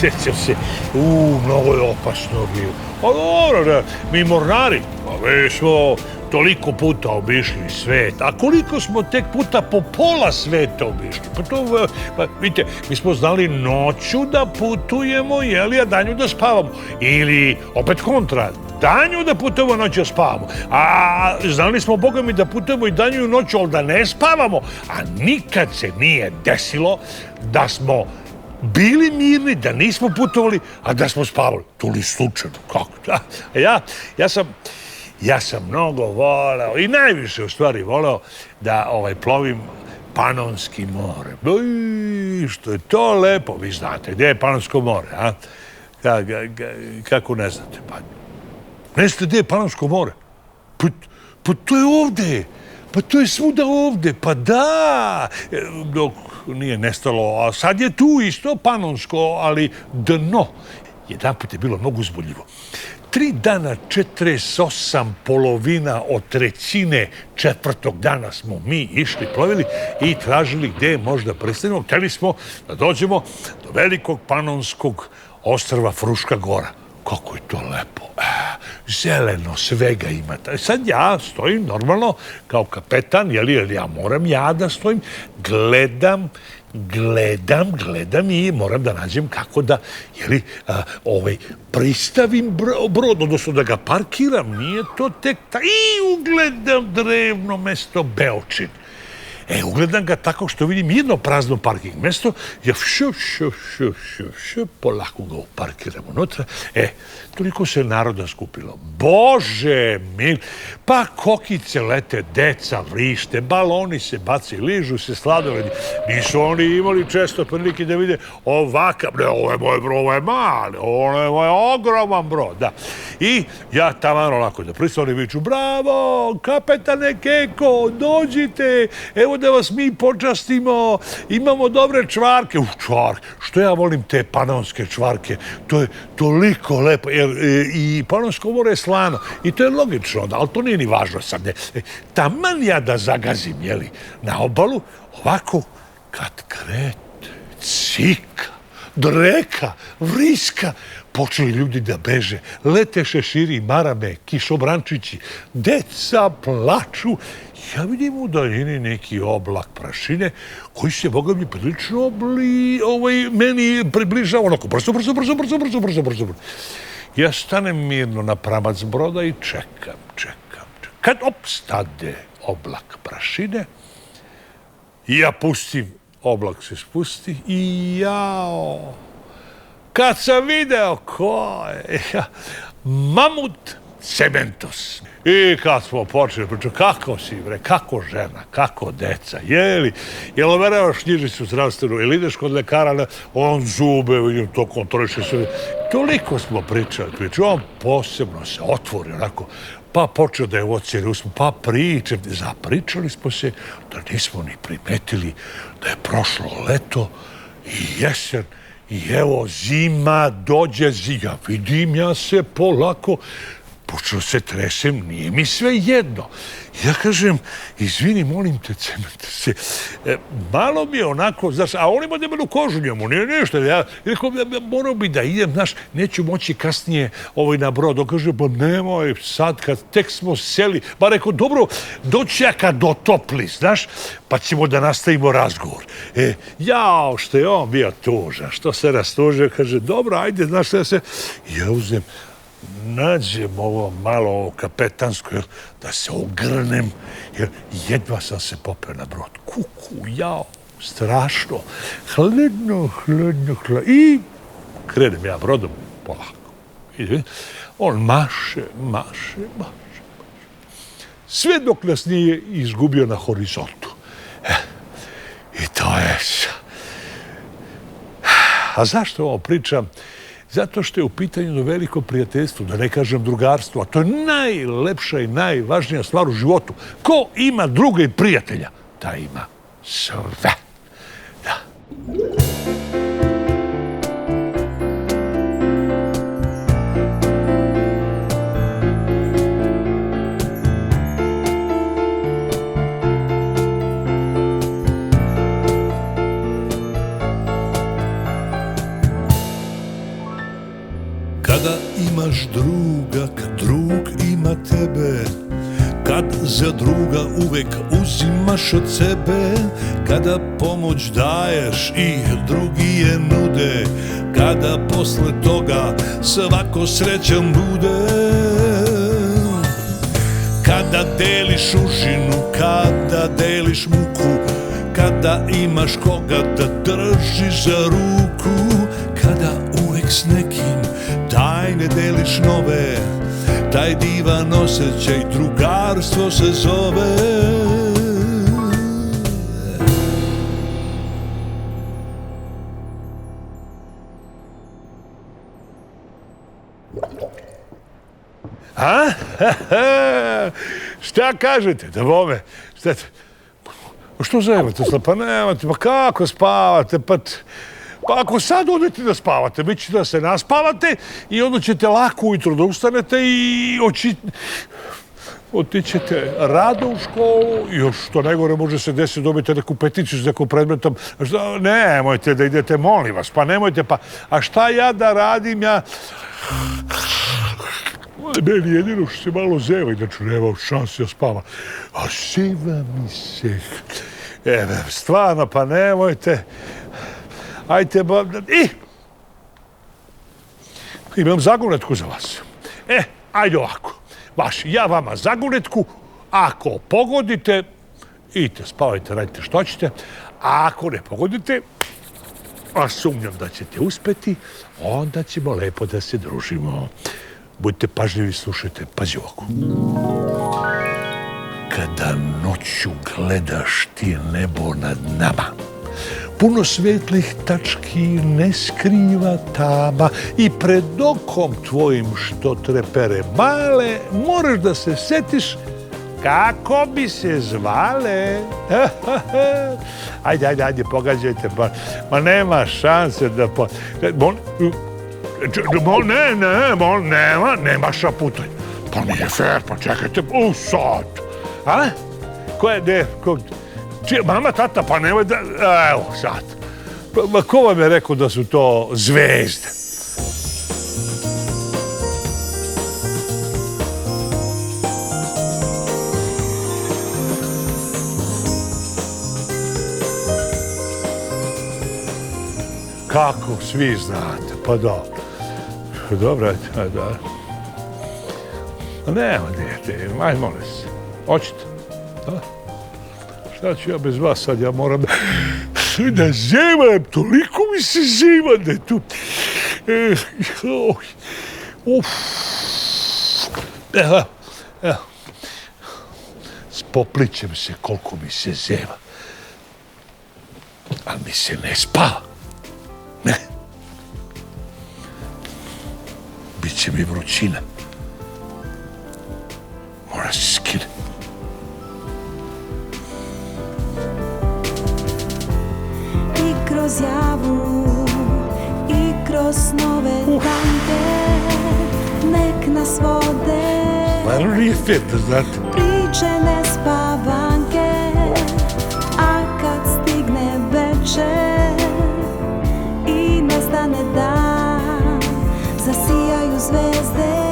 Sećam se, mnogo je opasno bilo. Pa dobro, da, mi mornari, pa mi smo toliko puta obišli svet, a koliko smo tek puta po pola sveta obišli. Pa to, vidite, mi smo znali noću da putujemo, jeli, a danju da spavamo. Ili, opet kontra, danju da putujemo, noću da spavamo. A znali smo, Boga mi, da putujemo i danju i noću, ali da ne spavamo. A nikad se nije desilo da smo bili mirni, da nismo putovali, a da smo spavali. To li slučajno, kako? Ja sam mnogo voleo, i najviše u stvari voleo, da plovim Panonskim morem. Što je to lepo, vi znate, gdje je Panonsko more, a? Kako ne znate? Pa, ne znate gdje je Panonsko more? Pa to je ovde. Pa to je svuda ovde, pa da, dok nije nestalo, a sad je tu isto Panonsko, ali dno. Jedanput je bilo mnogo uzbudljivo. 3 dana, 48 polovina od trećine 4. dana smo mi išli, plovili i tražili gde možda pristanemo. Hteli smo da dođemo do velikog panonskog ostrva Fruška Gora. Kako je to lepo. Zeleno, svega ima. Sad ja stojim normalno kao kapetan, jer ja moram da stojim, gledam i moram da nađem kako da, pristavim brod, odnosno da ga parkiram, nije to tek i ugledam drevno mesto Beočin. Ugledam ga tako što vidim jedno prazno parking mesto, ja polako ga uparkiram unutra. Toliko se naroda skupilo. Bože mil, pa kokice lete, deca vrište, baloni se baci, ližu se sladoledi. Nisu oni imali često prilike da vide ovakav, ne, ovo je moj brod, ovo je mali, ovo je moj ogroman brod, da. I ja tamo onako da pristao, oni viču, bravo, kapetane Keko, dođite, evo da vas mi počastimo, imamo dobre čvarke. Čvarke, što ja volim te panonske čvarke, to je toliko lepo, jer i Panonsko more je slano i to je logično, ali to nije ni važno sad. Taman ja da zagazim, jeli, na obalu, ovako, kad krete, cika, dreka, vriska, počeli ljudi da beže, lete šeširi, marame, kišobrančići, deca plaču. Ja vidim u daljini neki oblak prašine koji se, Boga mi, prilično meni približava, onako, brzo. Ja stanem mirno na pramac broda i čekam. Kad stade oblak prašine, ja pustim, oblak se spusti i jao. Kad sam video ko je, mamut Cementos. I kad smo počeli pričati, kako si, bre, kako žena, kako deca, jel overavaš knjižicu zdravstvenu, jel ideš kod lekara, on zube, vidim, to kontroliše sve. Toliko smo pričali, on posebno se otvori, onako, pa počeo da je ocjeri usmu, pa zapričali smo se da nismo ni primetili da je prošlo leto i jesen, i evo zima, dođe zima, ja vidim, ja se polako počeo se tresem, nije mi sve jedno. Ja kažem, izvini, molim te, Cementose, malo mi je onako, znaš, a on ima debelu kožu njemu, nije nešto. Ja rekao, morao bi da idem, znaš, neću moći kasnije na brod. On kaže, pa nemoj, sad kad tek smo seli, ba rekao, dobro, doći ja kad dotopli, znaš, pa ćemo da nastavimo razgovor. Jao, što je on bio tužan, što se rastužio, kaže, dobro, ajde, znaš, ja uzem, nađem ovo malo kapetansko, da se ogrnem, jer jedva sam se popeo na brod. Kuku, jao, strašno, hladno, i krenem ja brodom polako. On maše. Sve dok nas nije izgubio na horizontu. I to je... A zašto ovo pričam? Zato što je u pitanju veliko prijateljstvo, da ne kažem drugarstvo, a to je najlepša i najvažnija stvar u životu. Ko ima druga i prijatelja, taj ima sve. Da. Kada imaš druga, kad drug ima tebe, kad za druga uvek uzimaš od sebe, kada pomoć daješ i drugi je nude, kada posle toga svako srećan bude, kada deliš užinu, kada deliš muku, kada imaš koga da držiš za ruku, kada uvek s nekim tajne deliš nove, taj divan osjećaj drugarstvo se zove. A? Šta kažete? Da bome? Što zajmete? Pa nemate, pa kako spavate? Pa ako sad odete da spavate, vi ćete da se naspavate i onda ćete lako ujutro da ustanete i otićete rado u školu i još što najgore može se desiti, dobijete neku peticu s nekom predmetom. Nemojte da idete, molim vas, pa nemojte, pa a šta ja da radim, ja... Meni jedino što se malo zeva, inače nema šanse da spava. A ziva mi se... Stvarno, pa nemojte... Ajte, imam zagonetku za vas. Ajde ovako. Ja vama zagonetku, ako pogodite, idite, spavajte, radite što ćete, a ako ne pogodite, a sumnjam da ćete uspeti, onda ćemo lepo da se družimo. Budite pažljivi, slušajte, pazi ovako. Kada noću gledaš ti nebo nad nama, puno svetlih tački ne skriva tama i pred okom tvojim što trepere male, moraš da se setiš kako bi se zvale. Ajde, pogađajte, ma nema šanse da... Nema šaputaj. Pa nije fair, pa čekajte, sad. A? Ko je, mama, tata, pa nemoj da... Evo, sad. Pa ko vam je rekao da su to zvezde? Kako svi znate, pa dobro. Dobro, ajde. Nema, dete, ajde, molim se. Hoćete? Da? Šta ću ja bez vas sad, ja moram da zevam, toliko mi se zeva da je tu... Evo, spoplićem se koliko mi se zeva, ali mi se ne spava, ne. Biće mi vrućina, mora se skine. Kroz javu i kroz snove tanke, nek nas vode. Stvarno nije fair, da znate. Priče nespavanke, a kad stigne večer i nastane dan, zasijaju zvezde.